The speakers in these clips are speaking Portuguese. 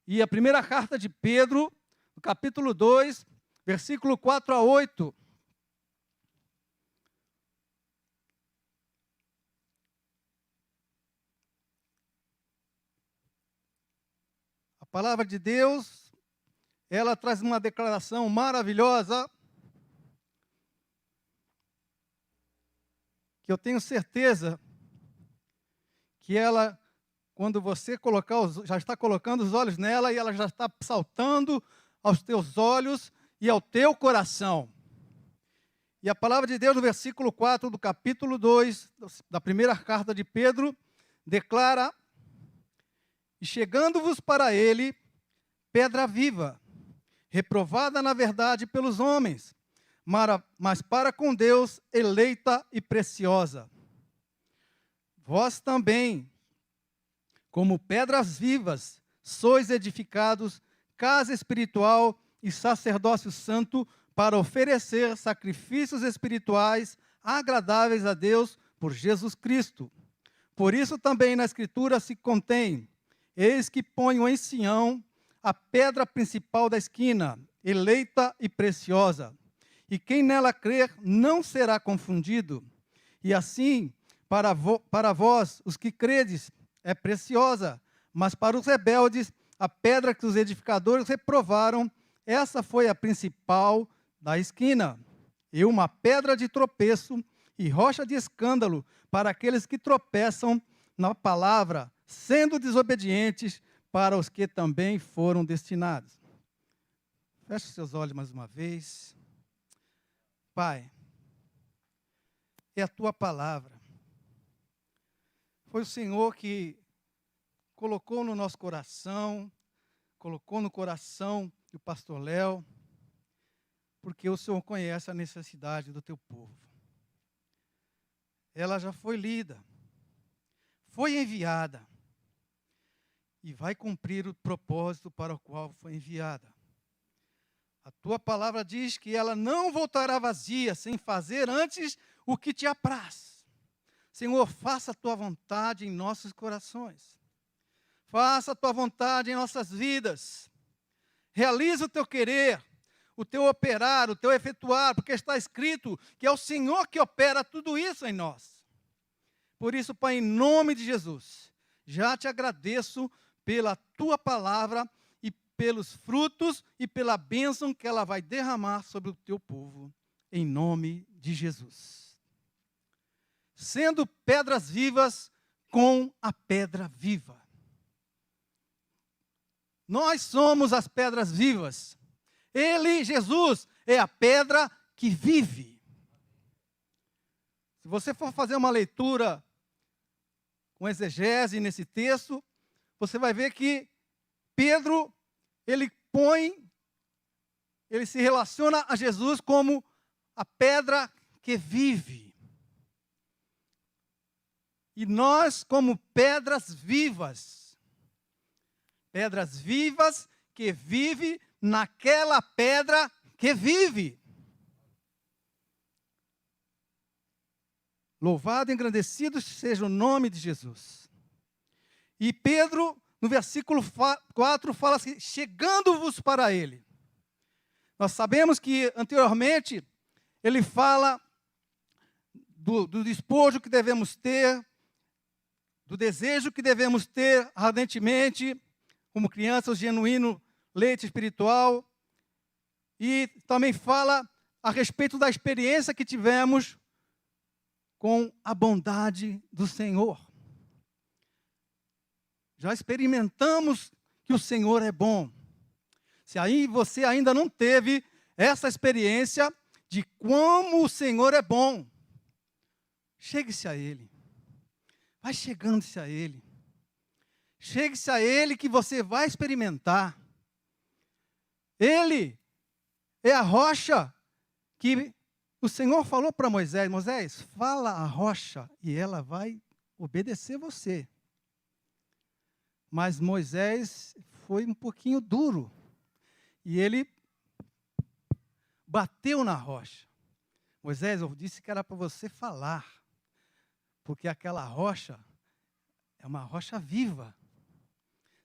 E a primeira carta de Pedro, no capítulo 2, versículo 4 a 8. A palavra de Deus, ela traz uma declaração maravilhosa, que eu tenho certeza que ela, quando você colocar, já está colocando os olhos nela, e ela já está saltando aos teus olhos e ao teu coração. E a palavra de Deus, no versículo 4 do capítulo 2, da primeira carta de Pedro, declara: e chegando-vos para ele, pedra viva, reprovada na verdade pelos homens, mas para com Deus eleita e preciosa. Vós também, como pedras vivas, sois edificados, casa espiritual e sacerdócio santo, para oferecer sacrifícios espirituais agradáveis a Deus por Jesus Cristo. Por isso também na Escritura se contém: eis que ponho em Sião a pedra principal da esquina, eleita e preciosa. E quem nela crer não será confundido. E assim, para vós, os que credes, é preciosa, mas para os rebeldes, a pedra que os edificadores reprovaram, essa foi a principal da esquina, e uma pedra de tropeço e rocha de escândalo para aqueles que tropeçam na palavra, sendo desobedientes para os que também foram destinados. Feche seus olhos mais uma vez. Pai, é a tua palavra. Foi o Senhor que colocou no nosso coração, colocou no coração do pastor Léo, porque o Senhor conhece a necessidade do teu povo. Ela já foi lida, foi enviada e vai cumprir o propósito para o qual foi enviada. A tua palavra diz que ela não voltará vazia, sem fazer antes o que te apraz. Senhor, faça a tua vontade em nossos corações. Faça a tua vontade em nossas vidas. Realiza o teu querer, o teu operar, o teu efetuar, porque está escrito que é o Senhor que opera tudo isso em nós. Por isso, Pai, em nome de Jesus, já te agradeço pela tua palavra e pelos frutos e pela bênção que ela vai derramar sobre o teu povo, em nome de Jesus. Sendo pedras vivas com a pedra viva. Nós somos as pedras vivas. Ele, Jesus, é a pedra que vive. Se você for fazer uma leitura com exegese nesse texto, você vai ver que Pedro, ele se relaciona a Jesus como a pedra que vive. E nós, como pedras vivas que vive naquela pedra que vive. Louvado e engrandecido seja o nome de Jesus. E Pedro, no versículo 4, fala assim: chegando-vos para ele. Nós sabemos que anteriormente ele fala do despojo que devemos ter, do desejo que devemos ter ardentemente, como criança, o genuíno leite espiritual. E também fala a respeito da experiência que tivemos com a bondade do Senhor. Já experimentamos que o Senhor é bom. Se aí você ainda não teve essa experiência de como o Senhor é bom, chegue-se a Ele. Vai chegando-se a Ele. Chegue-se a Ele que você vai experimentar. Ele é a rocha que o Senhor falou para Moisés: Moisés, fala a rocha e ela vai obedecer você. Mas Moisés foi um pouquinho duro. E ele bateu na rocha. Moisés, eu disse que era para você falar. Porque aquela rocha é uma rocha viva.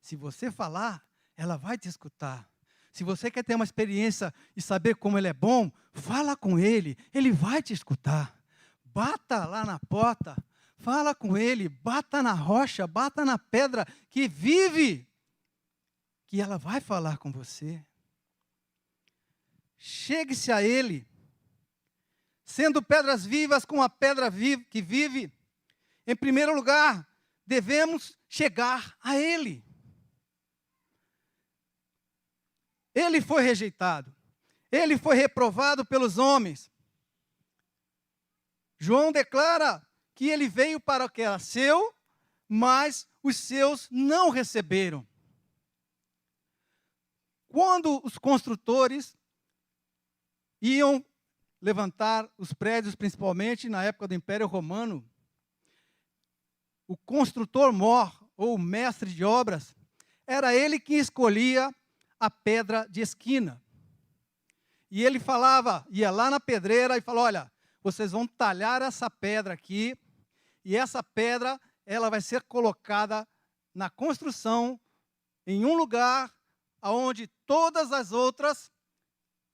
Se você falar, ela vai te escutar. Se você quer ter uma experiência e saber como ele é bom, fala com ele vai te escutar. Bata lá na porta, fala com ele, bata na rocha, bata na pedra que vive, que ela vai falar com você. Chegue-se a ele, sendo pedras vivas com a pedra que vive. Em primeiro lugar, devemos chegar a ele. Ele foi rejeitado. Ele foi reprovado pelos homens. João declara que ele veio para o que era seu, mas os seus não receberam. Quando os construtores iam levantar os prédios, principalmente na época do Império Romano, o construtor mor, ou mestre de obras, era ele que escolhia a pedra de esquina. E ele falava, ia lá na pedreira e falava, olha, vocês vão talhar essa pedra aqui, e essa pedra, ela vai ser colocada na construção, em um lugar onde todas as outras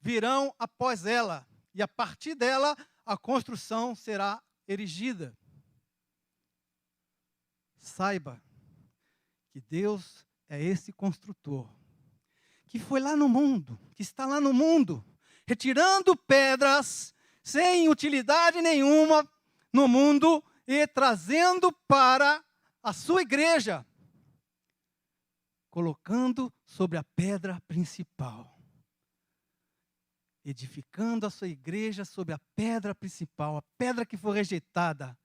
virão após ela. E a partir dela, a construção será erigida. Saiba que Deus é esse construtor, que foi lá no mundo, que está lá no mundo, retirando pedras sem utilidade nenhuma no mundo e trazendo para a sua igreja, colocando sobre a pedra principal, edificando a sua igreja sobre a pedra principal, a pedra que foi rejeitada.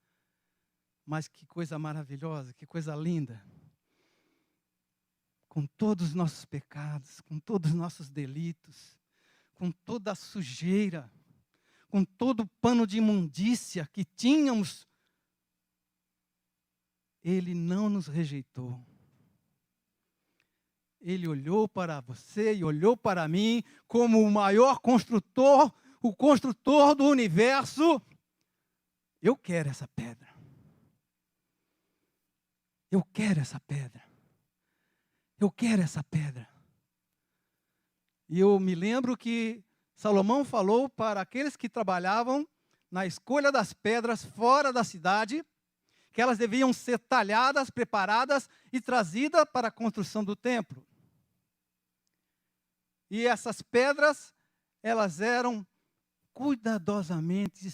Mas que coisa maravilhosa, que coisa linda. Com todos os nossos pecados, com todos os nossos delitos, com toda a sujeira, com todo o pano de imundícia que tínhamos, Ele não nos rejeitou. Ele olhou para você e olhou para mim como o maior construtor, o construtor do universo. Eu quero essa pedra. Eu quero essa pedra. Eu quero essa pedra. E eu me lembro que Salomão falou para aqueles que trabalhavam na escolha das pedras fora da cidade, que elas deviam ser talhadas, preparadas e trazidas para a construção do templo. E essas pedras, elas eram cuidadosamente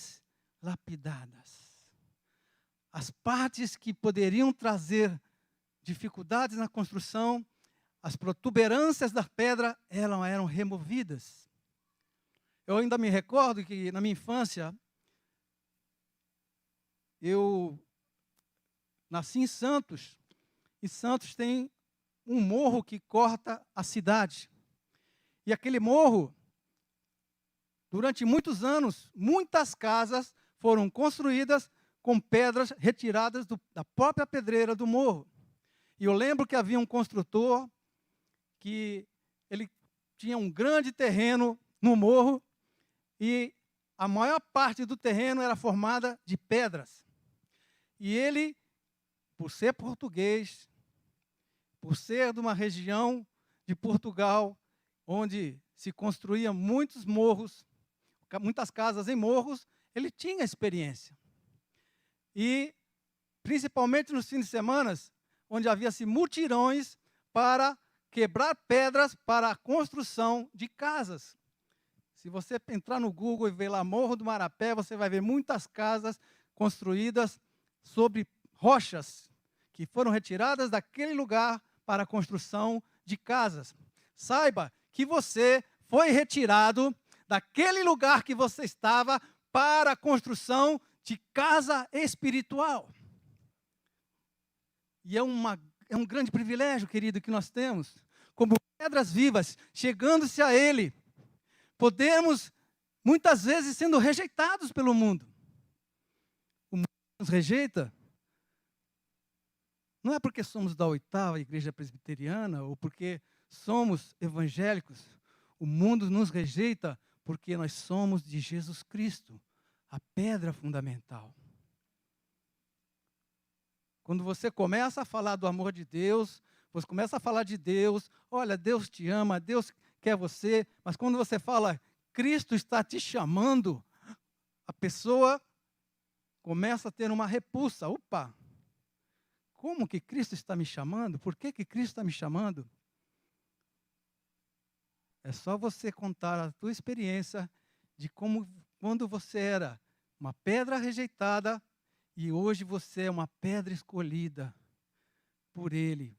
lapidadas. As partes que poderiam trazer dificuldades na construção, as protuberâncias da pedra, elas eram removidas. Eu ainda me recordo que na minha infância, eu nasci em Santos, e Santos tem um morro que corta a cidade. E aquele morro, durante muitos anos, muitas casas foram construídas com pedras retiradas da própria pedreira do morro. E eu lembro que havia um construtor que ele tinha um grande terreno no morro e a maior parte do terreno era formada de pedras. E ele, por ser português, por ser de uma região de Portugal, onde se construíam muitos morros, muitas casas em morros, ele tinha experiência. E, principalmente nos fins de semana, onde havia-se mutirões para quebrar pedras para a construção de casas. Se você entrar no Google e ver lá Morro do Marapé, você vai ver muitas casas construídas sobre rochas, que foram retiradas daquele lugar para a construção de casas. Saiba que você foi retirado daquele lugar que você estava para a construção de casa espiritual. E é um grande privilégio, querido, que nós temos, como pedras vivas, chegando-se a Ele. Podemos, muitas vezes, sendo rejeitados pelo mundo. O mundo nos rejeita. Não é porque somos da 8ª Igreja Presbiteriana ou porque somos evangélicos. O mundo nos rejeita porque nós somos de Jesus Cristo, a pedra fundamental. Quando você começa a falar do amor de Deus, Você começa a falar de Deus, olha, Deus te ama, Deus quer você, mas quando você fala, Cristo está te chamando, a pessoa começa a ter uma repulsa. Opa, como que Cristo está me chamando? Por que Cristo está me chamando? É só você contar a tua experiência de como, quando você era uma pedra rejeitada e hoje você é uma pedra escolhida por Ele,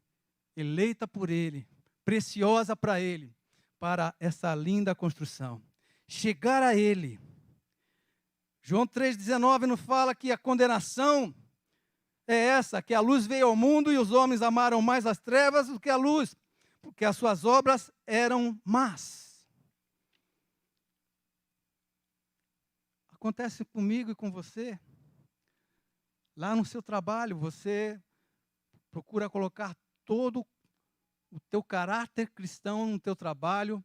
eleita por Ele, preciosa para Ele, para essa linda construção. Chegar a Ele. João 3,19 nos fala que a condenação é essa, que a luz veio ao mundo e os homens amaram mais as trevas do que a luz, porque as suas obras eram más. Acontece comigo e com você. Lá no seu trabalho, você procura colocar todo o teu caráter cristão no teu trabalho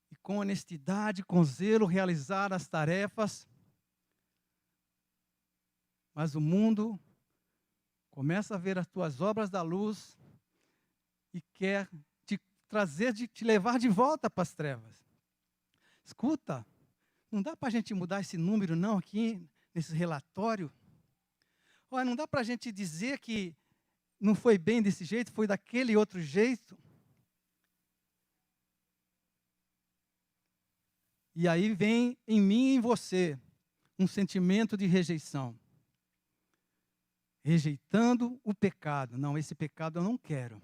e com honestidade, com zelo, realizar as tarefas. Mas o mundo começa a ver as tuas obras da luz e quer te trazer, te levar de volta para as trevas. Escuta, não dá para a gente mudar esse número não aqui nesse relatório. Olha, não dá para a gente dizer que não foi bem desse jeito, foi daquele outro jeito. E aí vem em mim e em você um sentimento de rejeição. Rejeitando o pecado. Não, esse pecado eu não quero.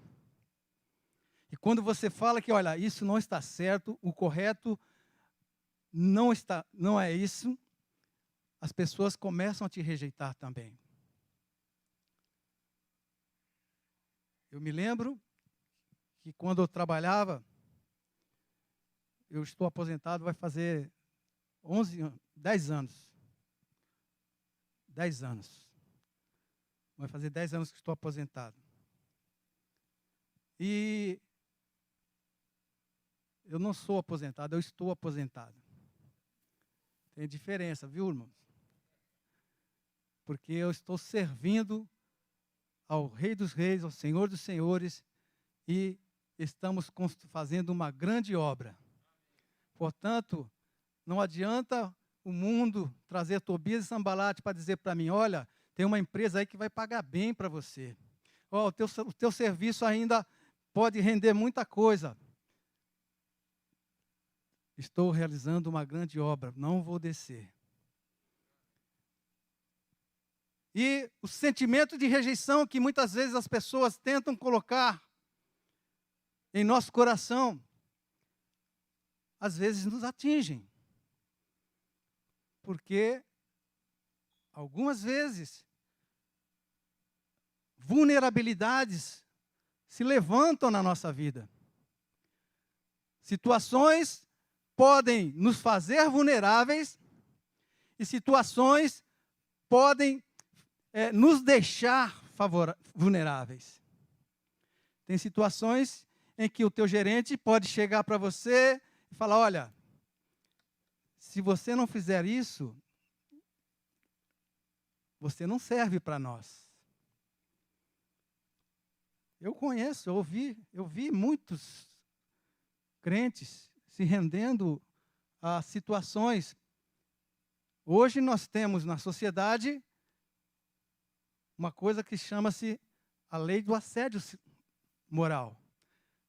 E quando você fala que, olha, isso não está certo, o correto não é isso, as pessoas começam a te rejeitar também. Eu me lembro que quando eu trabalhava, eu estou aposentado, vai fazer 10 anos. 10 anos. Vai fazer 10 anos que estou aposentado. E eu não sou aposentado, eu estou aposentado. Tem diferença, viu, irmãos? Porque eu estou servindo ao Rei dos Reis, ao Senhor dos Senhores, e estamos fazendo uma grande obra. Portanto, não adianta o mundo trazer Tobias e Sambalate para dizer para mim, olha, tem uma empresa aí que vai pagar bem para você. Oh, o teu serviço ainda pode render muita coisa. Estou realizando uma grande obra, não vou descer. E o sentimento de rejeição que muitas vezes as pessoas tentam colocar em nosso coração, às vezes nos atingem. Porque, algumas vezes, vulnerabilidades se levantam na nossa vida. Situações podem nos fazer vulneráveis e situações podem nos deixar vulneráveis. Tem situações em que o teu gerente pode chegar para você e falar, olha, se você não fizer isso, você não serve para nós. Eu vi muitos crentes se rendendo a situações. Hoje nós temos na sociedade uma coisa que chama-se a lei do assédio moral.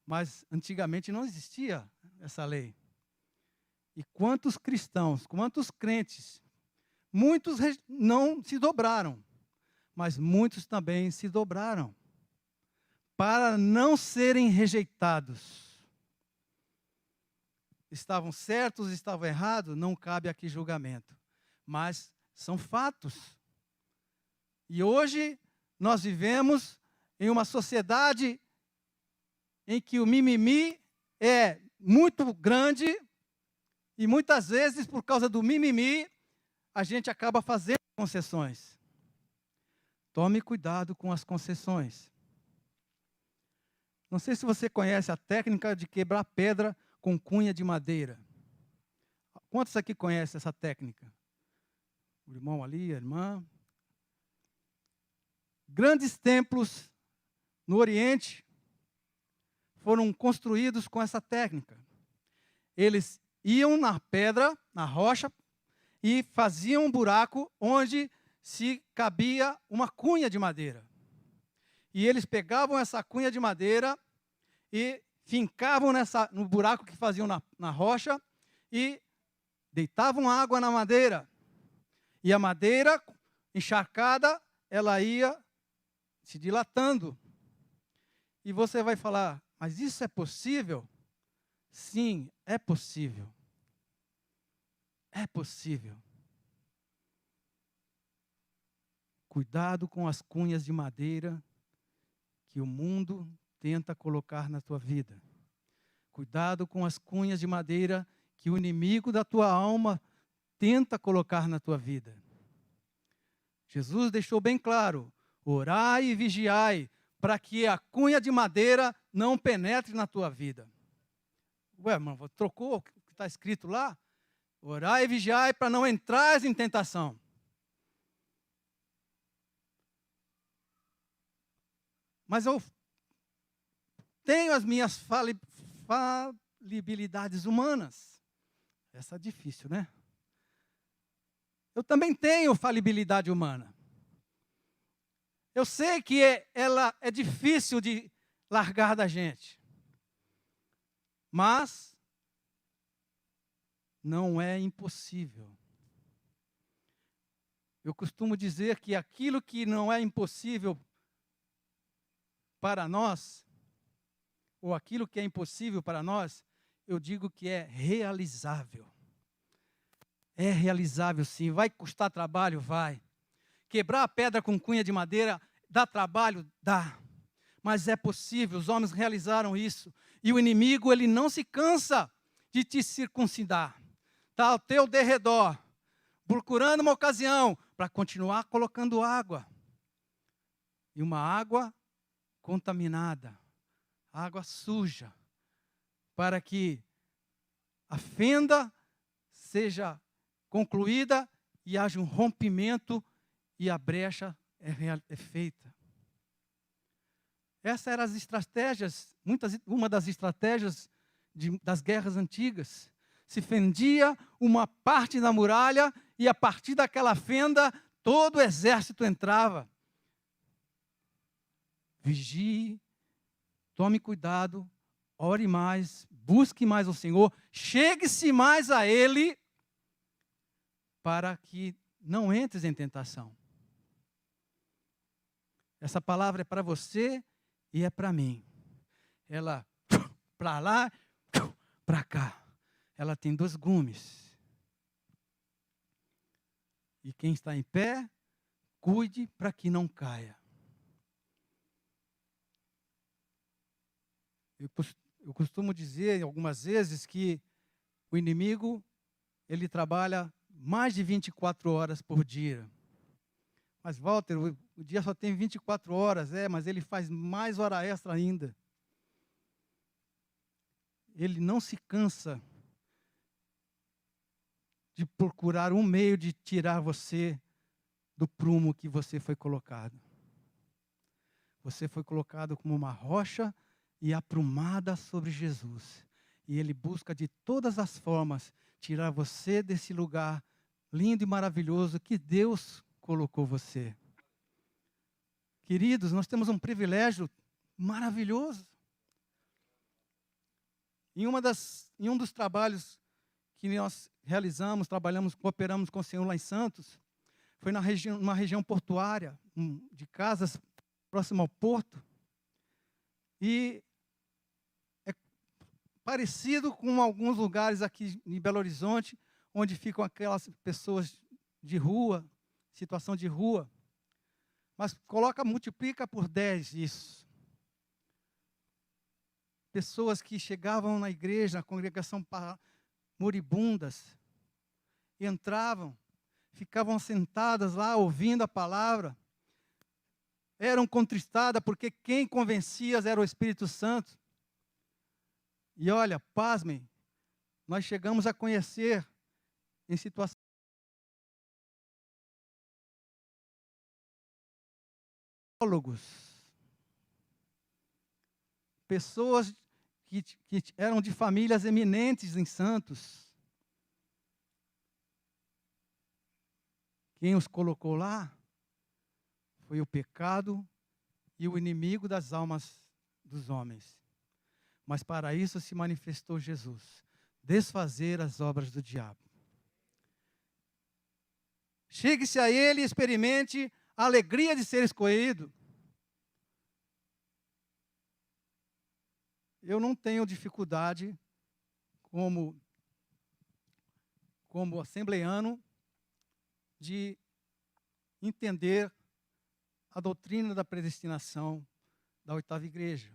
Mas antigamente não existia essa lei. E quantos cristãos, quantos crentes, muitos não se dobraram, mas muitos também se dobraram para não serem rejeitados. Estavam certos, estavam errados, não cabe aqui julgamento. Mas são fatos. E hoje nós vivemos em uma sociedade em que o mimimi é muito grande e muitas vezes, por causa do mimimi, a gente acaba fazendo concessões. Tome cuidado com as concessões. Não sei se você conhece a técnica de quebrar pedra com cunha de madeira. Quantos aqui conhecem essa técnica? O irmão ali, a irmã. Grandes templos no Oriente, foram construídos com essa técnica. Eles iam na pedra, na rocha, e faziam um buraco onde se cabia uma cunha de madeira. E eles pegavam essa cunha de madeira e fincavam no buraco que faziam na rocha e deitavam água na madeira. E a madeira, encharcada, ela ia se dilatando. E você vai falar, mas isso é possível? Sim, é possível. É possível. Cuidado com as cunhas de madeira que o mundo tenta colocar na tua vida. Cuidado com as cunhas de madeira que o inimigo da tua alma tenta colocar na tua vida. Jesus deixou bem claro: orai e vigiai, para que a cunha de madeira não penetre na tua vida. Ué, irmão, trocou o que está escrito lá? Orai e vigiai para não entrar em tentação. Mas eu tenho as minhas falibilidades humanas. Essa é difícil, né? Eu também tenho falibilidade humana. Eu sei que ela é difícil de largar da gente. Mas não é impossível. Eu costumo dizer que aquilo que não é impossível para nós, ou aquilo que é impossível para nós, eu digo que é realizável. É realizável, sim. Vai custar trabalho? Vai. Quebrar a pedra com cunha de madeira dá trabalho? Dá. Mas é possível, os homens realizaram isso. E o inimigo, ele não se cansa de te circuncidar. Está ao teu derredor, procurando uma ocasião para continuar colocando água. E uma água contaminada, água suja, para que a fenda seja concluída e haja um rompimento e a brecha é feita. Essas eram as estratégias, uma das estratégias das guerras antigas. Se fendia uma parte da muralha e a partir daquela fenda todo o exército entrava. Vigie, tome cuidado, ore mais, busque mais o Senhor, chegue-se mais a Ele, para que não entres em tentação. Essa palavra é para você e é para mim. Ela, para lá, para cá. Ela tem 2 gumes. E quem está em pé, cuide para que não caia. Eu costumo dizer algumas vezes que o inimigo, ele trabalha mais de 24 horas por dia. Mas, Walter, o dia só tem 24 horas, mas ele faz mais hora extra ainda. Ele não se cansa de procurar um meio de tirar você do prumo que você foi colocado. Você foi colocado como uma rocha e aprumada sobre Jesus. E Ele busca de todas as formas tirar você desse lugar lindo e maravilhoso que Deus colocou você. Queridos, nós temos um privilégio maravilhoso. Em um dos trabalhos que nós realizamos, cooperamos com o Senhor lá em Santos, foi numa região portuária, de casas próximo ao porto. E é parecido com alguns lugares aqui em Belo Horizonte, onde ficam aquelas pessoas de rua, situação de rua. Mas multiplica por 10 isso. Pessoas que chegavam na igreja, na congregação moribundas, entravam, ficavam sentadas lá ouvindo a palavra, eram contristadas porque quem convencia era o Espírito Santo. E olha, pasmem, nós chegamos a conhecer em situações pessoas que eram de famílias eminentes em Santos. Quem os colocou lá foi o pecado e o inimigo das almas dos homens. Mas para isso se manifestou Jesus, desfazer as obras do diabo. Chegue-se a Ele e experimente a alegria de ser escolhido. Eu não tenho dificuldade, como assembleiano, de entender a doutrina da predestinação da oitava igreja,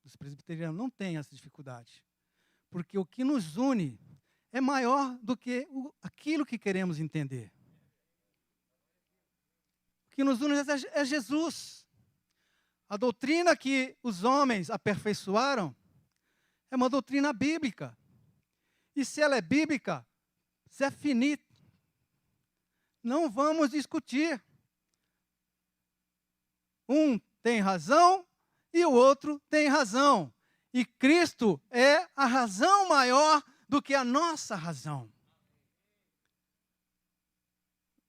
dos presbiterianos. Não tenho essa dificuldade. Porque o que nos une é maior do que aquilo que queremos entender. O que nos une é Jesus. A doutrina que os homens aperfeiçoaram é uma doutrina bíblica. E se ela é bíblica, se é finita, não vamos discutir. Um tem razão e o outro tem razão. E Cristo é a razão maior do que a nossa razão.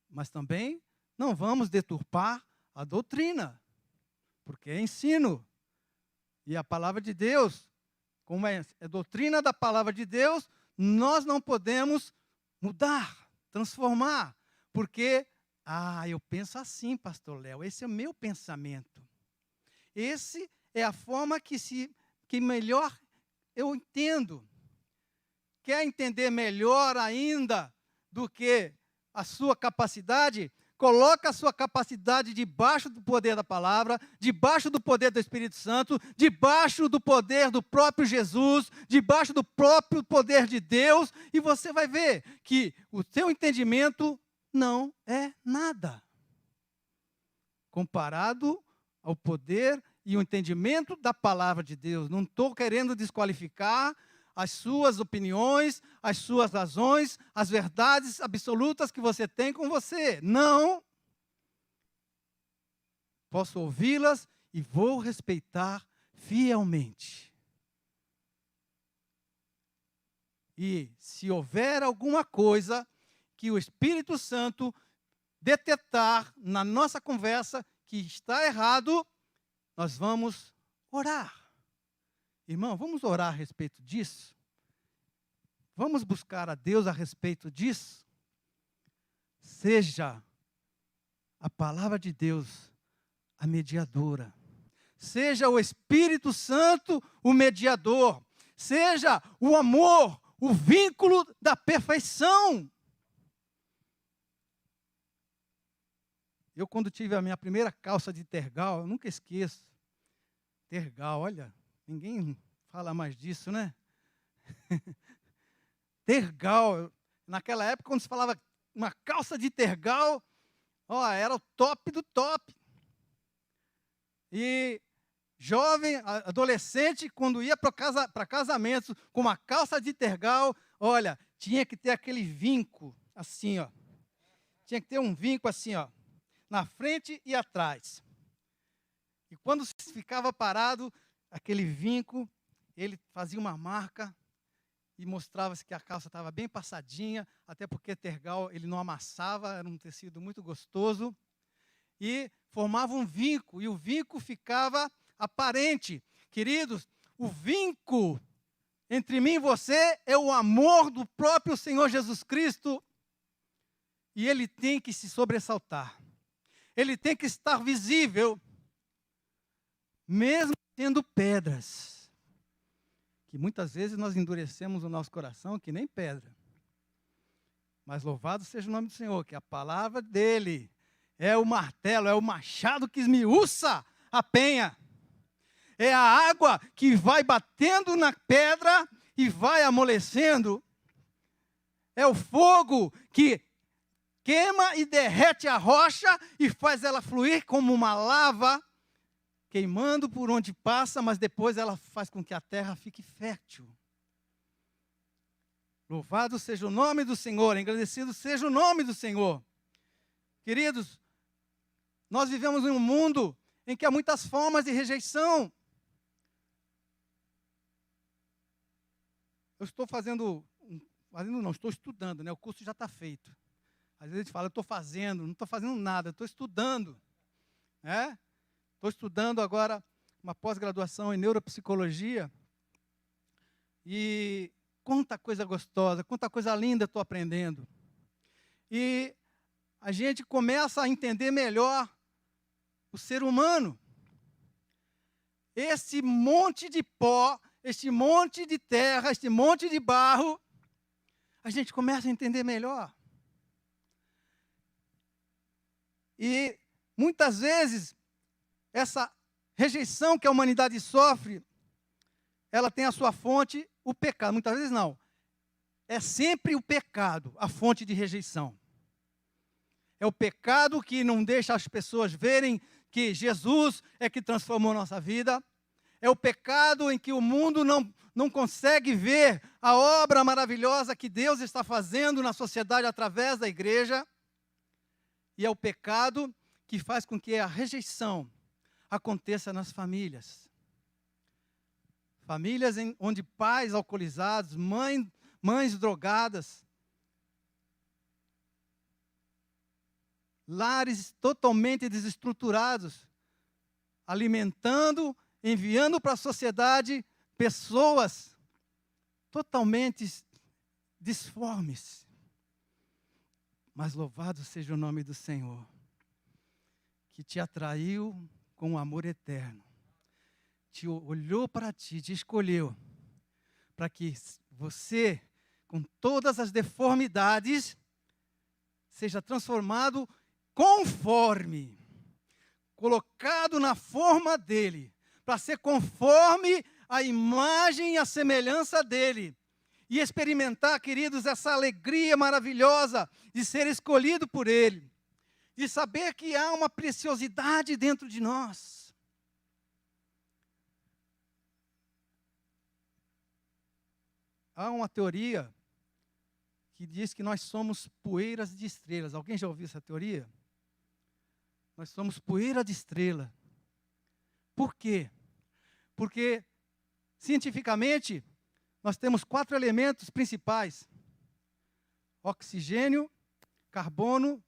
Mas também não vamos deturpar a doutrina, porque é ensino. E a palavra de Deus, como é doutrina da palavra de Deus, nós não podemos mudar, transformar. Porque, eu penso assim, pastor Léo, esse é o meu pensamento. Esse é a forma que melhor eu entendo. Quer entender melhor ainda do que a sua capacidade? Coloca a sua capacidade debaixo do poder da palavra, debaixo do poder do Espírito Santo, debaixo do poder do próprio Jesus, debaixo do próprio poder de Deus, e você vai ver que o seu entendimento não é nada comparado ao poder e o entendimento da palavra de Deus. Não estou querendo desqualificar as suas opiniões, as suas razões, as verdades absolutas que você tem com você. Não. Posso ouvi-las e vou respeitar fielmente. E se houver alguma coisa que o Espírito Santo detectar na nossa conversa que está errado, nós vamos orar. Irmão, vamos orar a respeito disso? Vamos buscar a Deus a respeito disso? Seja a palavra de Deus a mediadora. Seja o Espírito Santo o mediador. Seja o amor, o vínculo da perfeição. Eu, quando tive a minha primeira calça de tergal, eu nunca esqueço. Tergal, olha, ninguém fala mais disso, né? Tergal, naquela época, quando se falava uma calça de tergal, era o top do top. E jovem, adolescente, quando ia para casamento com uma calça de tergal, olha, tinha que ter aquele vinco, assim, ó. Tinha que ter um vinco assim, ó, na frente e atrás. E quando ficava parado, aquele vinco, ele fazia uma marca e mostrava-se que a calça estava bem passadinha, até porque tergal ele não amassava, era um tecido muito gostoso. E formava um vinco, e o vinco ficava aparente. Queridos, o vinco entre mim e você é o amor do próprio Senhor Jesus Cristo. E ele tem que se sobressaltar. Ele tem que estar visível, mesmo tendo pedras, que muitas vezes nós endurecemos o nosso coração que nem pedra. Mas louvado seja o nome do Senhor, que a palavra dele é o martelo, é o machado que esmiuça a penha. É a água que vai batendo na pedra e vai amolecendo. É o fogo que queima e derrete a rocha e faz ela fluir como uma lava, queimando por onde passa, mas depois ela faz com que a terra fique fértil. Louvado seja o nome do Senhor, engrandecido seja o nome do Senhor. Queridos, nós vivemos em um mundo em que há muitas formas de rejeição. eu estou estou estudando, né? O curso já está feito. Às vezes a gente fala, eu estou fazendo, não estou fazendo nada, eu estou estudando. Estou estudando agora uma pós-graduação em neuropsicologia. E quanta coisa gostosa, quanta coisa linda estou aprendendo. E a gente começa a entender melhor o ser humano. Esse monte de pó, este monte de terra, este monte de barro, a gente começa a entender melhor. E muitas vezes, essa rejeição que a humanidade sofre, ela tem a sua fonte, o pecado. Muitas vezes não. É sempre o pecado, a fonte de rejeição. É o pecado que não deixa as pessoas verem que Jesus é que transformou nossa vida. É o pecado em que o mundo não consegue ver a obra maravilhosa que Deus está fazendo na sociedade através da igreja. E é o pecado que faz com que a rejeição aconteça nas famílias. Famílias onde pais alcoolizados, mães drogadas, lares totalmente desestruturados, alimentando, enviando para a sociedade pessoas totalmente disformes. Mas louvado seja o nome do Senhor, que te atraiu com um amor eterno. Te olhou para ti, te escolheu, para que você, com todas as deformidades, seja transformado conforme, colocado na forma dele, para ser conforme a imagem e a semelhança dele. E experimentar, queridos, essa alegria maravilhosa de ser escolhido por ele, de saber que há uma preciosidade dentro de nós. Há uma teoria que diz que nós somos poeiras de estrelas. Alguém já ouviu essa teoria? Nós somos poeira de estrela. Por quê? Porque, cientificamente, nós temos 4 elementos principais: oxigênio, carbono,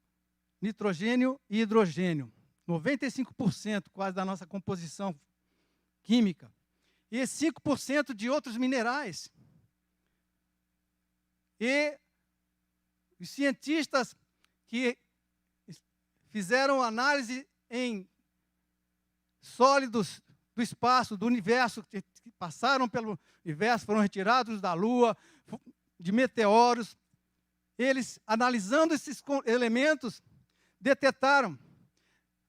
nitrogênio e hidrogênio. 95% quase da nossa composição química. E 5% de outros minerais. E os cientistas que fizeram análise em sólidos do espaço, do universo, que passaram pelo universo, foram retirados da Lua, de meteoros, eles, analisando esses elementos, detetaram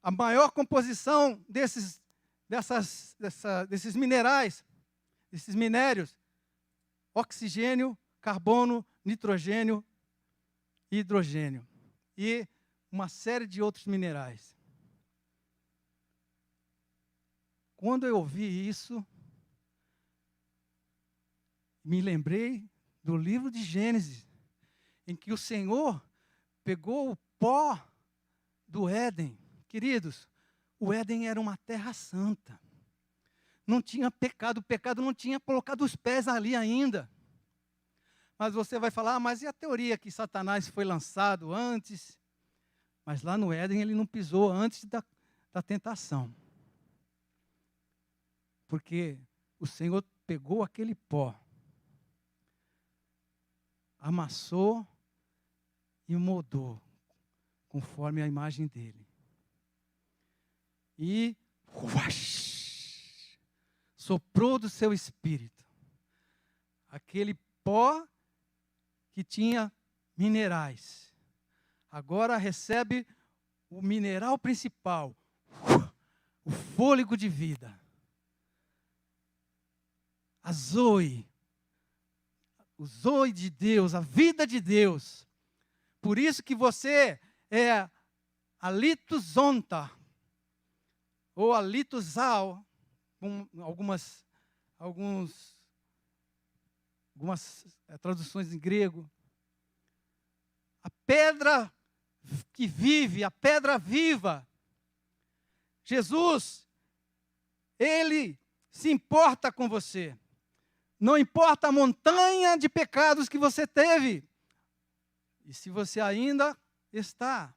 a maior composição desses minerais, desses minérios: oxigênio, carbono, nitrogênio e hidrogênio. E uma série de outros minerais. Quando eu ouvi isso, me lembrei do livro de Gênesis, em que o Senhor pegou o pó do Éden. Queridos, o Éden era uma terra santa. Não tinha pecado, o pecado não tinha colocado os pés ali ainda. Mas você vai falar, mas e a teoria que Satanás foi lançado antes? Mas lá no Éden ele não pisou antes da tentação. Porque o Senhor pegou aquele pó, amassou e moldou conforme a imagem dele. E soprou do seu espírito. Aquele pó que tinha minerais, agora recebe o mineral principal, o fôlego de vida. A Zoe, o Zoe de Deus, a vida de Deus. Por isso que você é a litosonta, ou a litosal, com algumas traduções em grego. A pedra que vive, a pedra viva. Jesus, ele se importa com você. Não importa a montanha de pecados que você teve. E se você ainda está,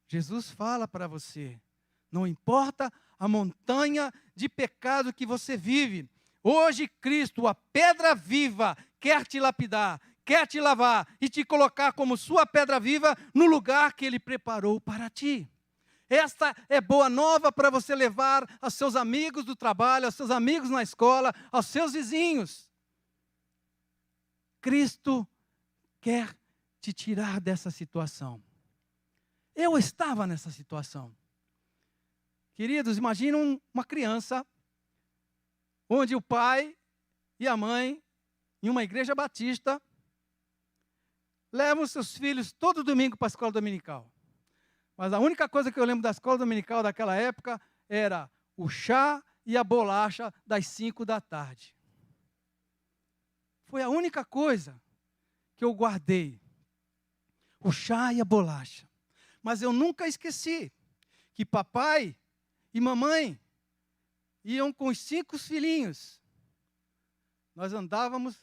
Jesus fala para você, não importa a montanha de pecado que você vive, hoje Cristo, a pedra viva, quer te lapidar, quer te lavar e te colocar como sua pedra viva no lugar que Ele preparou para ti. Esta é boa nova para você levar aos seus amigos do trabalho, aos seus amigos na escola, aos seus vizinhos. Cristo quer te tirar dessa situação. Eu estava nessa situação. Queridos, imaginam uma criança onde o pai e a mãe, em uma igreja batista, levam seus filhos todo domingo para a escola dominical. Mas a única coisa que eu lembro da escola dominical daquela época era o chá e a bolacha das 5 da tarde. Foi a única coisa que eu guardei. O chá e a bolacha. Mas eu nunca esqueci que papai e mamãe iam com os 5 filhinhos. Nós andávamos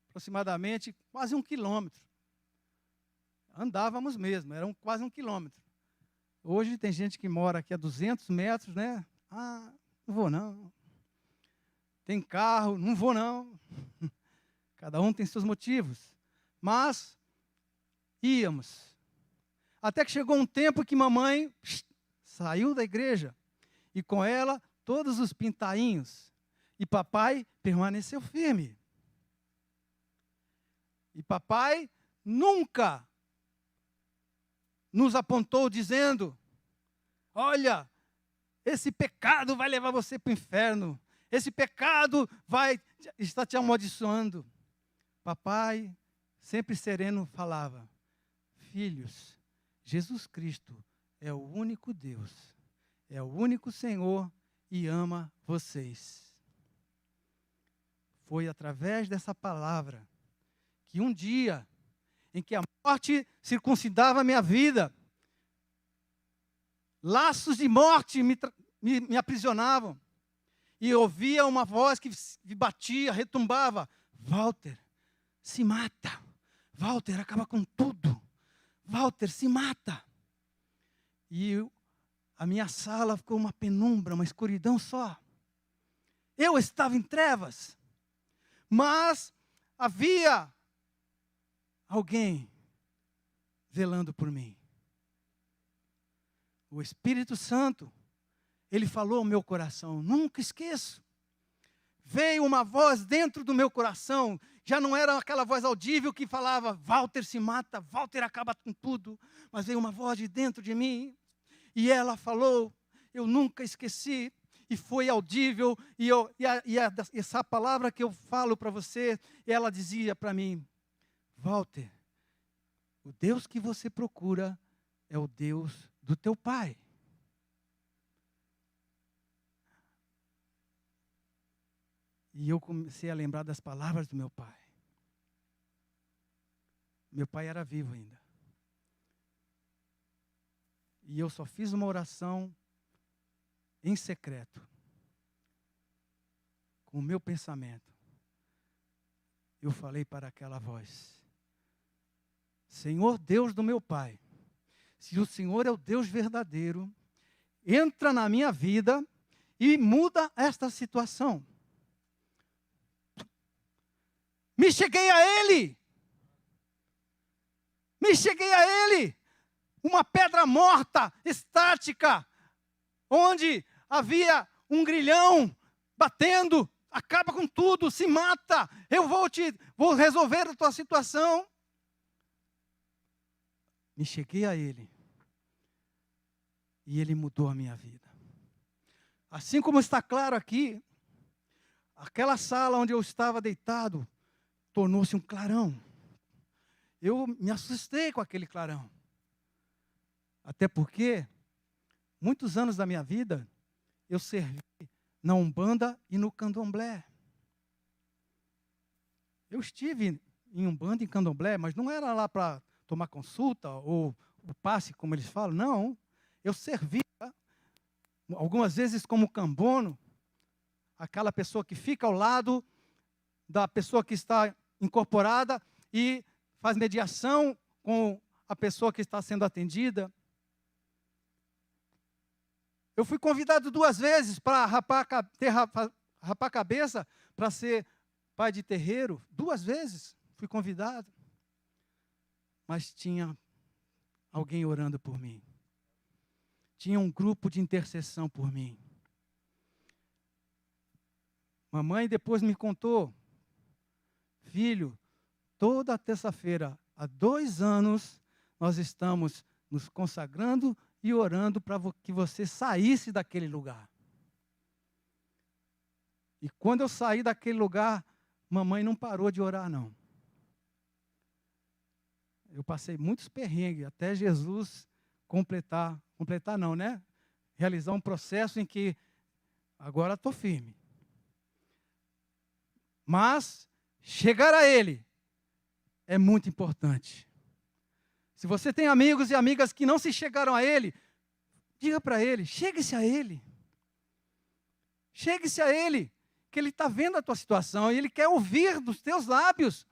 aproximadamente quase 1 quilômetro. Andávamos mesmo, era quase 1 quilômetro. Hoje tem gente que mora aqui a 200 metros, né? Ah, não vou não. Tem carro, não vou não. Cada um tem seus motivos. Mas íamos. Até que chegou um tempo que mamãe saiu da igreja. E com ela, todos os pintainhos. E papai permaneceu firme. E papai nunca nos apontou dizendo, olha, esse pecado vai levar você para o inferno. Esse pecado está te amaldiçoando. Papai, sempre sereno, falava, filhos, Jesus Cristo é o único Deus, é o único Senhor e ama vocês. Foi através dessa palavra que um dia em que a morte circuncidava a minha vida, laços de morte me aprisionavam, e eu ouvia uma voz que batia, retumbava, Walter, se mata, Walter, acaba com tudo, Walter, se mata. E a minha sala ficou uma penumbra, uma escuridão só. Eu estava em trevas, mas havia alguém zelando por mim. O Espírito Santo, ele falou ao meu coração, nunca esqueço. Veio uma voz dentro do meu coração, já não era aquela voz audível que falava, Walter se mata, Walter acaba com tudo, mas veio uma voz de dentro de mim, e ela falou, eu nunca esqueci, e foi audível, essa palavra que eu falo para você, ela dizia para mim, Walter, o Deus que você procura é o Deus do teu pai. E eu comecei a lembrar das palavras do meu pai. Meu pai era vivo ainda. E eu só fiz uma oração em secreto, com o meu pensamento. Eu falei para aquela voz, Senhor Deus do meu pai, se o Senhor é o Deus verdadeiro, entra na minha vida e muda esta situação. Me cheguei a Ele. Me cheguei a Ele. Uma pedra morta, estática, onde havia um grilhão batendo, acaba com tudo, se mata. Eu vou resolver a tua situação. Me cheguei a Ele. E Ele mudou a minha vida. Assim como está claro aqui, aquela sala onde eu estava deitado, tornou-se um clarão. Eu me assustei com aquele clarão. Até porque, muitos anos da minha vida, eu servi na Umbanda e no Candomblé. Eu estive em Umbanda e Candomblé, mas não era lá para tomar consulta ou o passe, como eles falam, não. Eu servia, algumas vezes como cambono, aquela pessoa que fica ao lado da pessoa que está incorporada e faz mediação com a pessoa que está sendo atendida. Eu fui convidado 2 vezes para rapar a cabeça para ser pai de terreiro. 2 vezes fui convidado. Mas tinha alguém orando por mim. Tinha um grupo de intercessão por mim. Mamãe depois me contou: filho, toda terça-feira, há 2 anos, nós estamos nos consagrando e orando para que você saísse daquele lugar. E quando eu saí daquele lugar, mamãe não parou de orar, não. Eu passei muitos perrengues até Jesus completar não, né? Realizar um processo em que agora estou firme. Mas chegar a Ele é muito importante. Se você tem amigos e amigas que não se chegaram a Ele, diga para Ele, chegue-se a Ele. Chegue-se a Ele, que Ele está vendo a tua situação e Ele quer ouvir dos teus lábios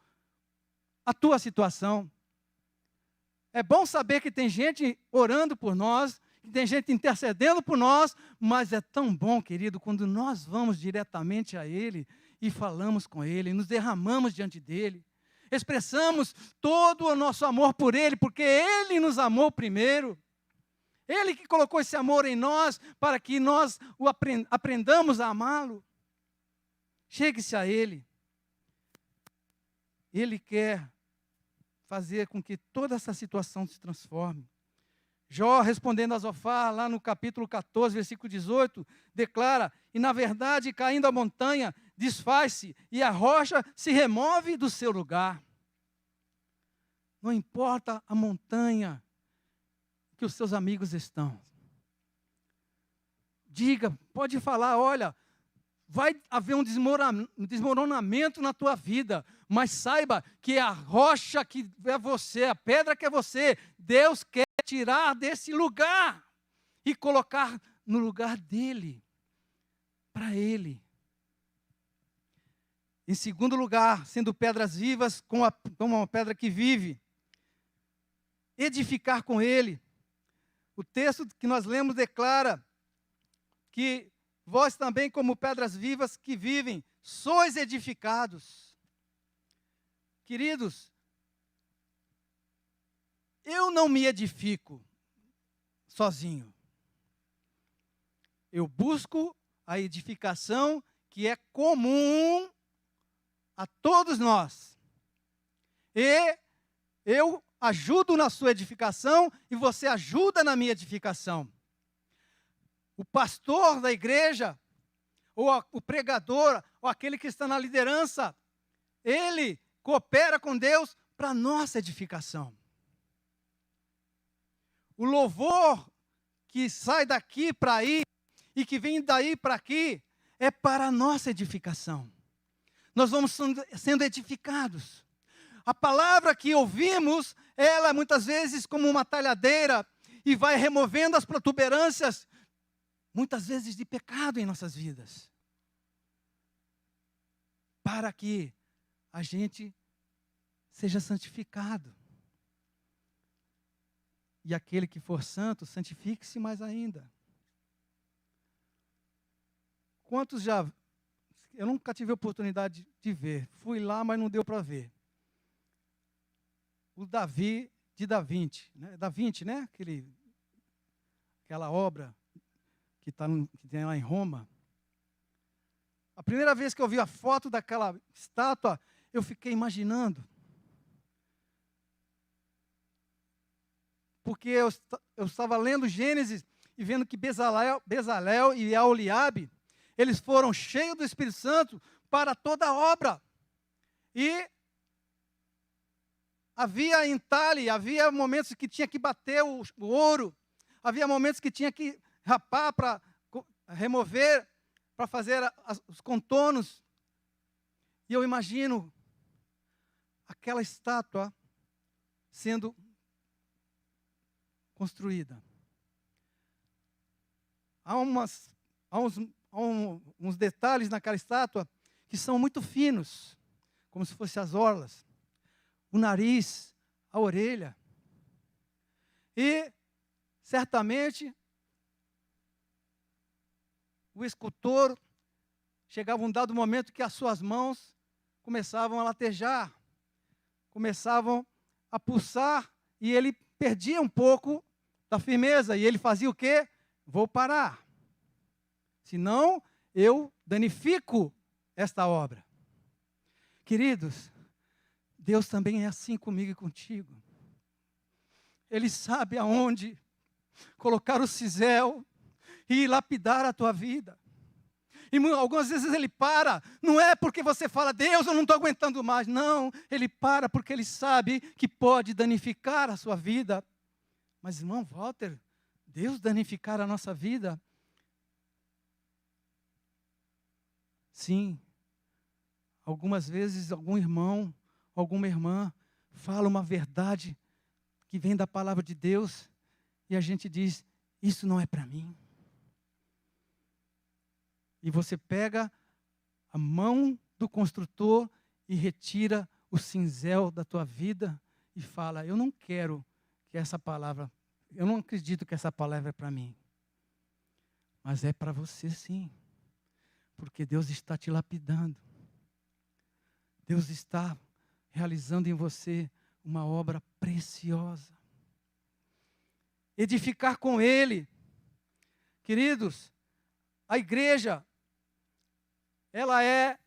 a tua situação. É bom saber que tem gente orando por nós, que tem gente intercedendo por nós, mas é tão bom, querido, quando nós vamos diretamente a Ele e falamos com Ele, nos derramamos diante dEle, expressamos todo o nosso amor por Ele, porque Ele nos amou primeiro. Ele que colocou esse amor em nós, para que nós aprendamos a amá-lo. Chegue-se a Ele. Ele quer fazer com que toda essa situação se transforme. Jó, respondendo a Zofar, lá no capítulo 14, versículo 18, declara: e na verdade, caindo a montanha, desfaz-se, e a rocha se remove do seu lugar. Não importa a montanha que os seus amigos estão. Diga, pode falar, olha, vai haver um desmoronamento na tua vida, mas saiba que a rocha que é você, a pedra que é você, Deus quer tirar desse lugar e colocar no lugar dele, para ele. Em segundo lugar, sendo pedras vivas, como uma pedra que vive, edificar com ele. O texto que nós lemos declara que vós também, como pedras vivas que vivem, sois edificados. Queridos, eu não me edifico sozinho. Eu busco a edificação que é comum a todos nós. E eu ajudo na sua edificação e você ajuda na minha edificação. O pastor da igreja, ou o pregador, ou aquele que está na liderança, ele coopera com Deus para a nossa edificação. O louvor que sai daqui para aí e que vem daí para aqui é para a nossa edificação. Nós vamos sendo edificados. A palavra que ouvimos, ela muitas vezes como uma talhadeira e vai removendo as protuberâncias, muitas vezes de pecado em nossas vidas, para que a gente seja santificado. E aquele que for santo, santifique-se mais ainda. Quantos já... Eu nunca tive a oportunidade de ver. Fui lá, mas não deu para ver. O Davi de Da Vinci, né? Da Vinci, né? Aquela obra que tem lá em Roma. A primeira vez que eu vi a foto daquela estátua, eu fiquei imaginando. Porque eu estava lendo Gênesis e vendo que Bezalel e Aholiabe, eles foram cheios do Espírito Santo para toda a obra. E havia entalhe, havia momentos que tinha que bater o ouro, havia momentos que tinha que rapar para remover, para fazer os contornos. E eu imagino aquela estátua sendo construída. Há uns detalhes naquela estátua que são muito finos. como se fossem as orlas, o nariz, a orelha. E, certamente, o escultor chegava um dado momento que as suas mãos começavam a latejar, começavam a pulsar, e ele perdia um pouco da firmeza, e ele fazia o quê? Vou parar, senão eu danifico esta obra. Queridos, Deus também é assim comigo e contigo. Ele sabe aonde colocar o cisel e lapidar a tua vida. E algumas vezes ele para, não é porque você fala, Deus, eu não estou aguentando mais. Não, ele para porque ele sabe que pode danificar a sua vida. Mas, irmão Walter, Deus danificar a nossa vida? Sim. Algumas vezes, algum irmão, alguma irmã, fala uma verdade que vem da palavra de Deus, e a gente diz, isso não é para mim. E você pega a mão do construtor e retira o cinzel da tua vida e fala, eu não quero que essa palavra, eu não acredito que essa palavra é para mim. Mas é para você sim, porque Deus está te lapidando. Deus está realizando em você uma obra preciosa. Edificar com Ele. Queridos, a igreja, ela é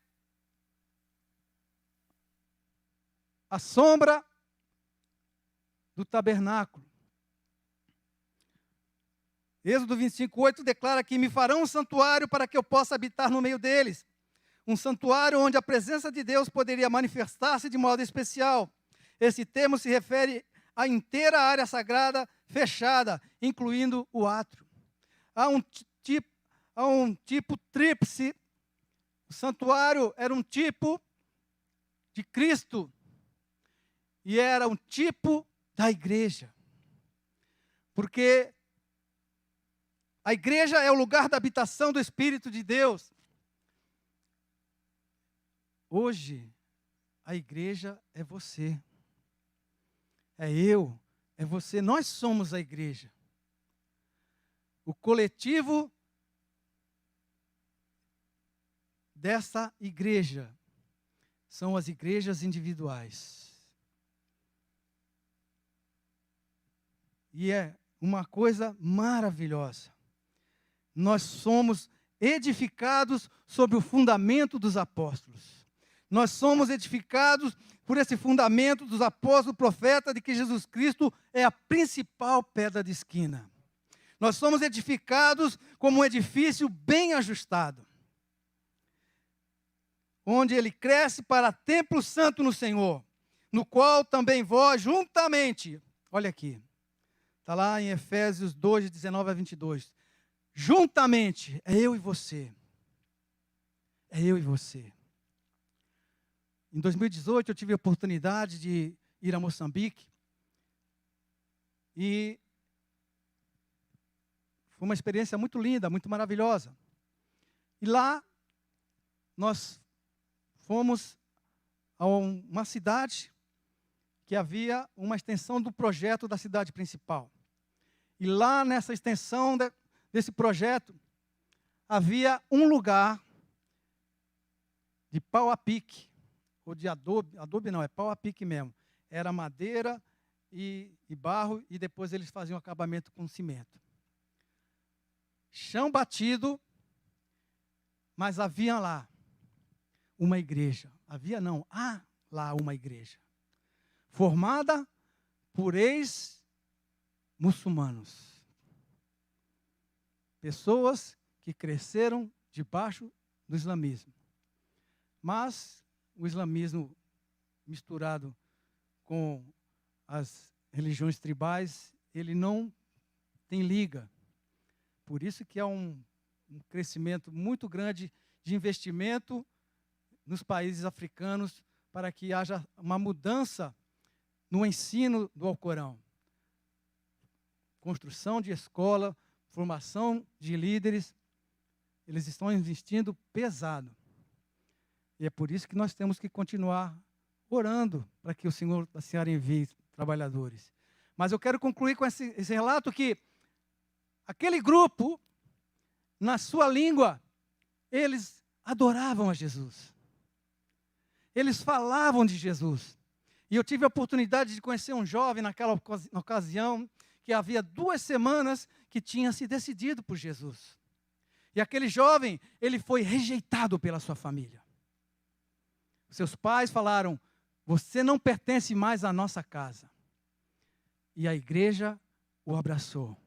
a sombra do tabernáculo. Êxodo 25:8 declara que me farão um santuário para que eu possa habitar no meio deles. Um santuário onde a presença de Deus poderia manifestar-se de modo especial. Esse termo se refere à inteira área sagrada fechada, incluindo o átrio. Há um tipo tríplice. O santuário era um tipo de Cristo e era um tipo da igreja. Porque a igreja é o lugar da habitação do Espírito de Deus. Hoje, a igreja é você. É eu, é você. Nós somos a igreja. O coletivo dessa igreja são as igrejas individuais. E é uma coisa maravilhosa. Nós somos edificados sobre o fundamento dos apóstolos. Nós somos edificados por esse fundamento dos apóstolos, profeta, de que Jesus Cristo é a principal pedra de esquina. Nós somos edificados como um edifício bem ajustado, onde ele cresce para templo santo no Senhor, no qual também vós juntamente, olha aqui, está lá em Efésios 2, 19 a 22, juntamente, é eu e você, é eu e você. Em 2018 eu tive a oportunidade de ir a Moçambique, e foi uma experiência muito linda, muito maravilhosa. E lá nós fomos a uma cidade que havia uma extensão do projeto da cidade principal. E lá nessa extensão desse projeto, havia um lugar de pau a pique, ou de adobe não, é pau a pique mesmo. Era madeira e barro, e depois eles faziam acabamento com cimento. Chão batido, mas havia lá uma igreja. Havia não, há lá uma igreja. Formada por ex-muçulmanos. Pessoas que cresceram debaixo do islamismo. Mas o islamismo misturado com as religiões tribais, ele não tem liga. Por isso que há um crescimento muito grande de investimento nos países africanos para que haja uma mudança no ensino do Alcorão. Construção de escola, formação de líderes, eles estão investindo pesado. E é por isso que nós temos que continuar orando para que o Senhor da Seara envie trabalhadores. Mas eu quero concluir com esse relato que aquele grupo, na sua língua, eles adoravam a Jesus. Eles falavam de Jesus. E eu tive a oportunidade de conhecer um jovem naquela ocasião, que havia 2 semanas que tinha se decidido por Jesus. E aquele jovem, ele foi rejeitado pela sua família. Seus pais falaram: você não pertence mais à nossa casa. E a igreja o abraçou.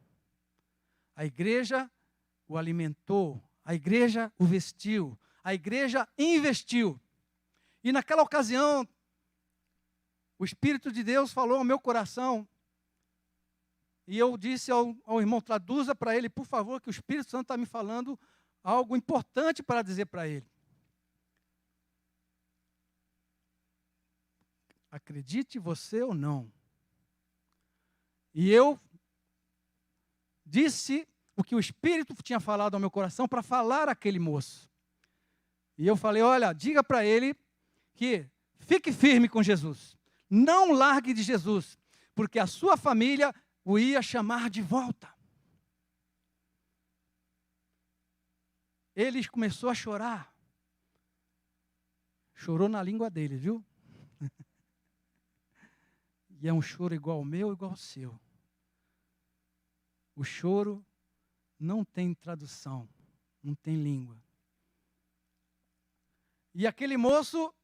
A igreja o alimentou. A igreja o vestiu. A igreja investiu. E naquela ocasião, o Espírito de Deus falou ao meu coração. E eu disse ao irmão, traduza para ele, por favor, que o Espírito Santo está me falando algo importante para dizer para ele. Acredite você ou não. E eu disse o que o Espírito tinha falado ao meu coração para falar àquele moço. E eu falei: olha, diga para ele que fique firme com Jesus. Não largue de Jesus, porque a sua família o ia chamar de volta. Ele começou a chorar. Chorou na língua dele, viu? E é um choro igual ao meu, igual ao seu. O choro não tem tradução, não tem língua. E aquele moço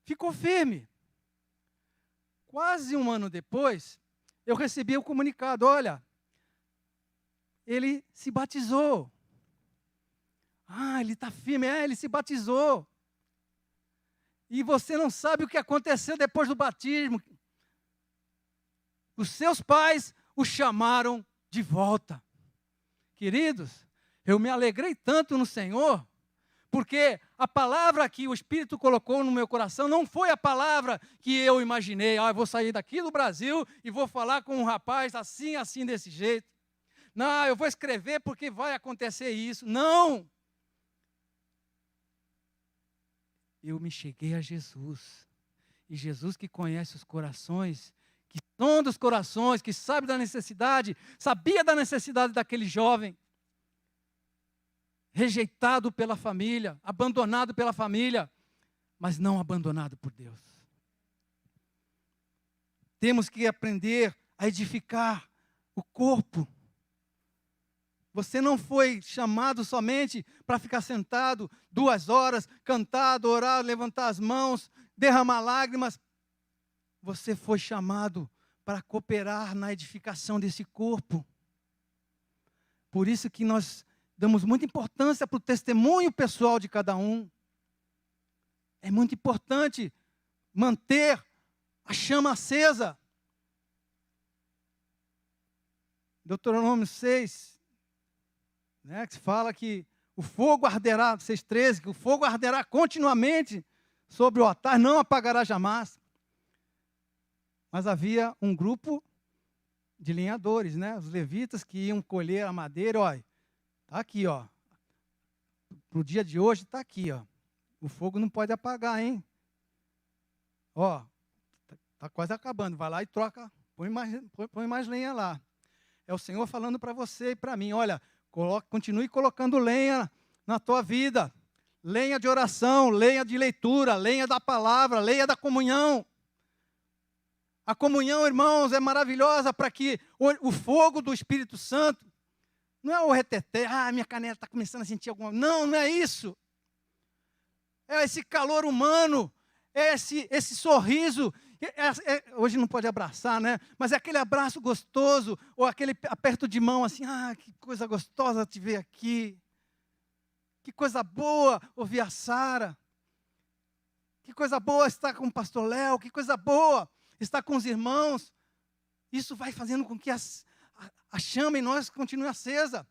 ficou firme. Quase um ano depois, eu recebi o comunicado: olha, ele se batizou. Ah, ele está firme, ele se batizou. E você não sabe o que aconteceu depois do batismo. Os seus pais o chamaram de volta. Queridos, eu me alegrei tanto no Senhor, porque a palavra que o Espírito colocou no meu coração não foi a palavra que eu imaginei. Eu vou sair daqui do Brasil e vou falar com um rapaz assim, assim, desse jeito. Não, eu vou escrever porque vai acontecer isso. Não! Eu me cheguei a Jesus. E Jesus, que conhece os corações, que sonda os corações, que sabe da necessidade, sabia da necessidade daquele jovem, rejeitado pela família, abandonado pela família, mas não abandonado por Deus. Temos que aprender a edificar o corpo. Você não foi chamado somente para ficar sentado 2 horas, cantar, adorar, levantar as mãos, derramar lágrimas. Você foi chamado para cooperar na edificação desse corpo. Por isso que nós damos muita importância para o testemunho pessoal de cada um. É muito importante manter a chama acesa. Deuteronômio 6, que fala que o fogo arderá, 6,13, que o fogo arderá continuamente sobre o altar, não apagará jamais. Mas havia um grupo de lenhadores, os levitas, que iam colher a madeira. Olha, está aqui, para o dia de hoje, está aqui, o fogo não pode apagar, hein? Está quase acabando, vai lá e troca, põe mais lenha lá. É o Senhor falando para você e para mim: olha, continue colocando lenha na tua vida, lenha de oração, lenha de leitura, lenha da palavra, lenha da comunhão. A comunhão, irmãos, é maravilhosa para que o fogo do Espírito Santo, não é o reteté, minha canela está começando a sentir alguma... Não é isso. É esse calor humano, é esse sorriso. Hoje não pode abraçar, mas é aquele abraço gostoso, ou aquele aperto de mão assim: que coisa gostosa te ver aqui. Que coisa boa ouvir a Sara. Que coisa boa estar com o pastor Léo. Que coisa boa estar com os irmãos. Isso vai fazendo com que a chama em nós continue acesa.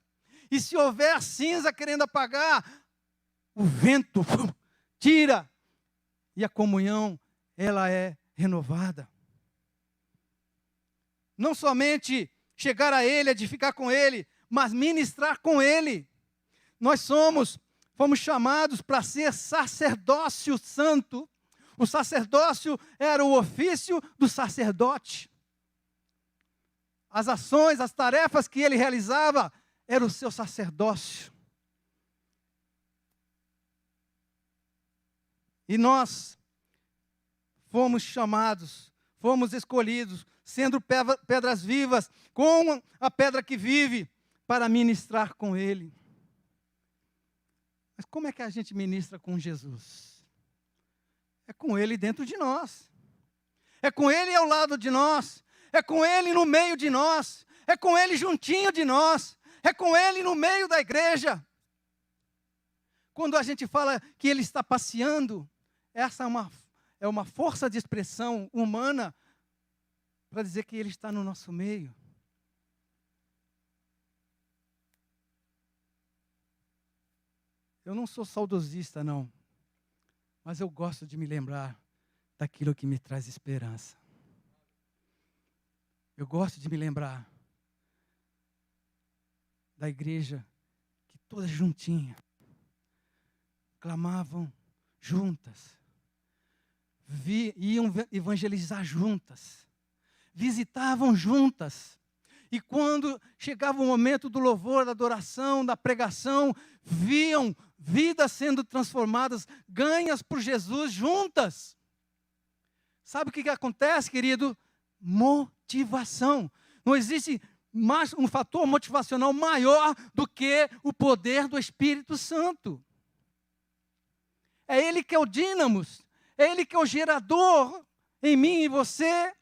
E se houver cinza querendo apagar, o vento tira. E a comunhão, ela é renovada. Não somente chegar a Ele, edificar com Ele, mas ministrar com Ele. Nós somos Fomos chamados para ser sacerdócio santo. O sacerdócio era o ofício do sacerdote. As ações, as tarefas que ele realizava, era o seu sacerdócio. E nós fomos chamados, fomos escolhidos, sendo pedras vivas, com a pedra que vive, para ministrar com ele. Mas como é que a gente ministra com Jesus? É com ele dentro de nós. É com ele ao lado de nós. É com ele no meio de nós. É com ele juntinho de nós. É com ele no meio da igreja. Quando a gente fala que ele está passeando, essa é uma força de expressão humana para dizer que ele está no nosso meio. Eu não sou saudosista, não. Mas eu gosto de me lembrar daquilo que me traz esperança. Eu gosto de me lembrar da igreja que todas juntinhas clamavam juntas, iam evangelizar juntas, visitavam juntas. E quando chegava o momento do louvor, da adoração, da pregação, viam vidas sendo transformadas, ganhas por Jesus juntas. Sabe o que acontece, querido? Motivação. Não existe mais um fator motivacional maior do que o poder do Espírito Santo. É Ele que é o dínamos, é Ele que é o gerador em mim e você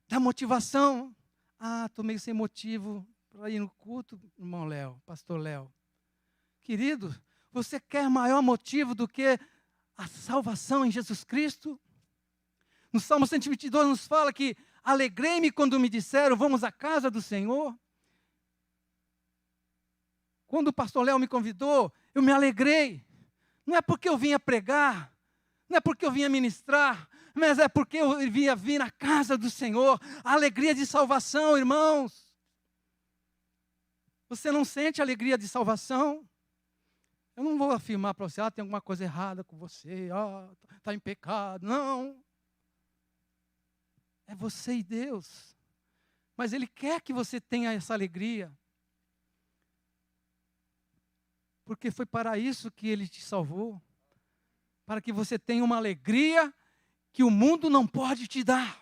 da motivação. Ah, estou meio sem motivo para ir no culto, irmão Léo, pastor Léo. Querido, você quer maior motivo do que a salvação em Jesus Cristo? No Salmo 122 nos fala que alegrei-me quando me disseram, vamos à casa do Senhor. Quando o pastor Léo me convidou, eu me alegrei. Não é porque eu vinha pregar, não é porque eu vinha ministrar, mas é porque eu vinha vir na casa do Senhor. A alegria de salvação, irmãos. Você não sente alegria de salvação? Eu não vou afirmar para você, tem alguma coisa errada com você, está em pecado. Não. É você e Deus. Mas Ele quer que você tenha essa alegria. Porque foi para isso que Ele te salvou. Para que você tenha uma alegria que o mundo não pode te dar.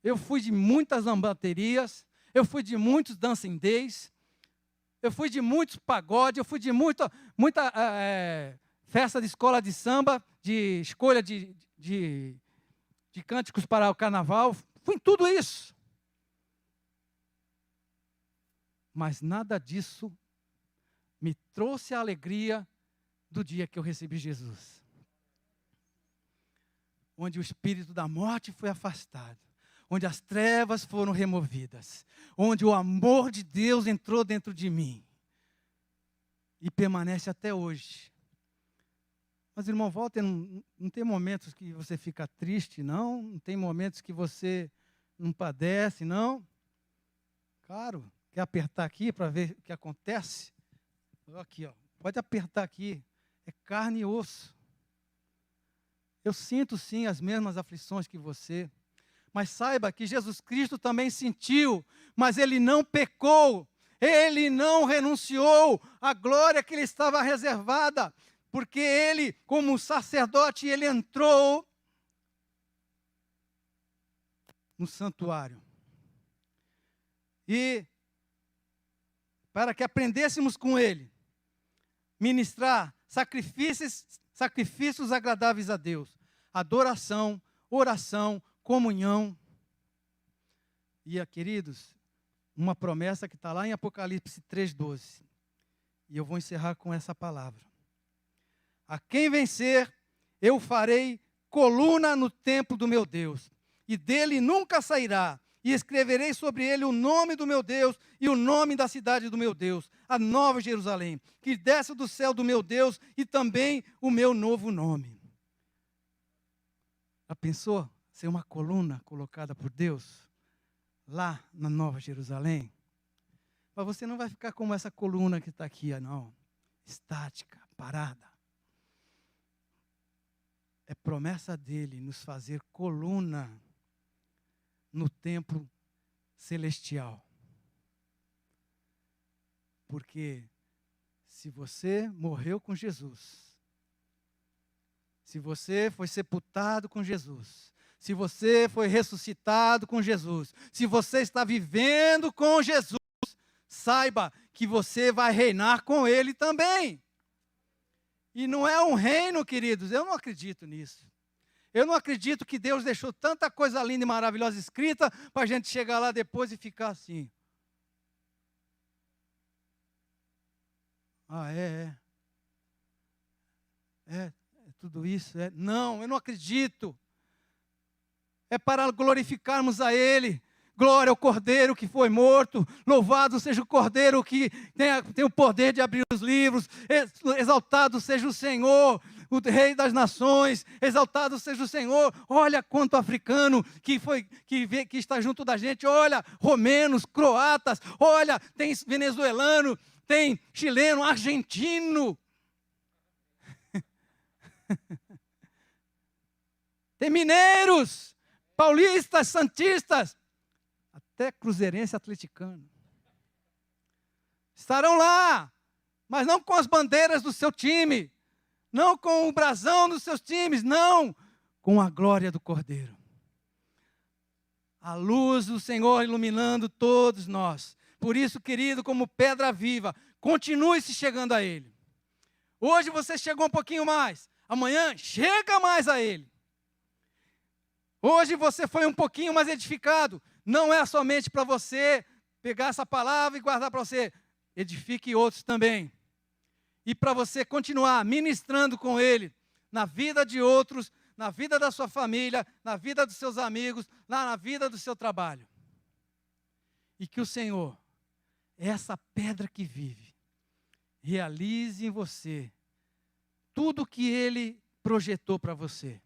Eu fui de muitas lambaterias, eu fui de muitos dancing days, eu fui de muitos pagodes, eu fui de muita festa de escola de samba, de escolha de cânticos para o carnaval, fui em tudo isso. Mas nada disso me trouxe a alegria do dia que eu recebi Jesus. Onde o espírito da morte foi afastado, onde as trevas foram removidas, onde o amor de Deus entrou dentro de mim e permanece até hoje. Mas, irmão, Walter, não tem momentos que você fica triste, não? Não tem momentos que você não padece, não? Claro, quer apertar aqui para ver o que acontece? Aqui, pode apertar aqui, é carne e osso. Eu sinto sim as mesmas aflições que você, mas saiba que Jesus Cristo também sentiu, mas Ele não pecou, Ele não renunciou à glória que lhe estava reservada, porque Ele, como sacerdote, Ele entrou no santuário. E para que aprendêssemos com Ele, ministrar sacrifícios agradáveis a Deus, adoração, oração, comunhão. E, queridos, uma promessa que está lá em Apocalipse 3,12. E eu vou encerrar com essa palavra. A quem vencer, eu farei coluna no templo do meu Deus, e dele nunca sairá, e escreverei sobre ele o nome do meu Deus e o nome da cidade do meu Deus, a nova Jerusalém, que desce do céu do meu Deus, e também o meu novo nome. Já pensou ser uma coluna colocada por Deus lá na Nova Jerusalém? Mas você não vai ficar como essa coluna que está aqui, não. Estática, parada. É promessa dele nos fazer coluna no templo celestial. Porque se você morreu com Jesus, se você foi sepultado com Jesus, se você foi ressuscitado com Jesus, se você está vivendo com Jesus, saiba que você vai reinar com Ele também. E não é um reino, queridos, eu não acredito nisso. Eu não acredito que Deus deixou tanta coisa linda e maravilhosa escrita para a gente chegar lá depois e ficar assim. Ah, é tudo isso, é. Não, eu não acredito. É para glorificarmos a Ele. Glória ao Cordeiro que foi morto. Louvado seja o Cordeiro que tem o poder de abrir os livros. Exaltado seja o Senhor, o Rei das Nações. Exaltado seja o Senhor. Olha quanto africano que está junto da gente. Olha, romenos, croatas. Olha, tem venezuelano, tem chileno, argentino. Tem mineiros, paulistas, santistas, até cruzeirense atleticano. Estarão lá, mas não com as bandeiras do seu time, não com o brasão dos seus times, não, com a glória do Cordeiro. A luz do Senhor iluminando todos nós. Por isso, querido, como pedra viva, continue se chegando a Ele. Hoje você chegou um pouquinho mais, amanhã chega mais a Ele. Hoje você foi um pouquinho mais edificado. Não é somente para você pegar essa palavra e guardar para você. Edifique outros também. E para você continuar ministrando com Ele, na vida de outros, na vida da sua família, na vida dos seus amigos, na vida do seu trabalho. E que o Senhor, essa pedra que vive, realize em você tudo o que Ele projetou para você.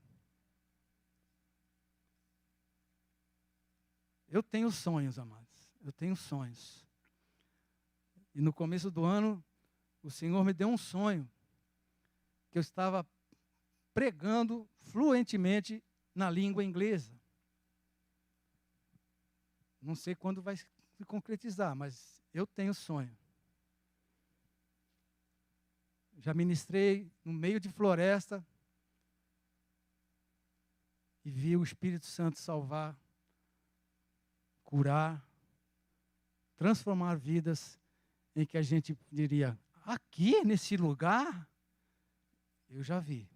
Eu tenho sonhos, amados. Eu tenho sonhos. E no começo do ano, o Senhor me deu um sonho. Que eu estava pregando fluentemente na língua inglesa. Não sei quando vai se concretizar, mas eu tenho sonho. Já ministrei no meio de floresta. E vi o Espírito Santo salvar, curar, transformar vidas em que a gente diria, aqui nesse lugar, eu já vi.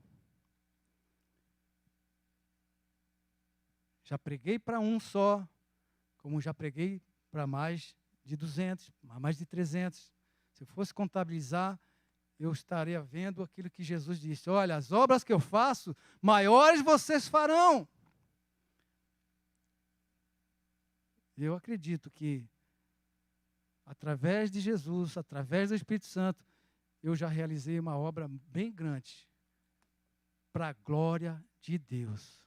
Já preguei para um só, como já preguei para mais de 200, mais de 300. Se eu fosse contabilizar, eu estaria vendo aquilo que Jesus disse. Olha, as obras que eu faço, maiores vocês farão. Eu acredito que, através de Jesus, através do Espírito Santo, eu já realizei uma obra bem grande, para a glória de Deus.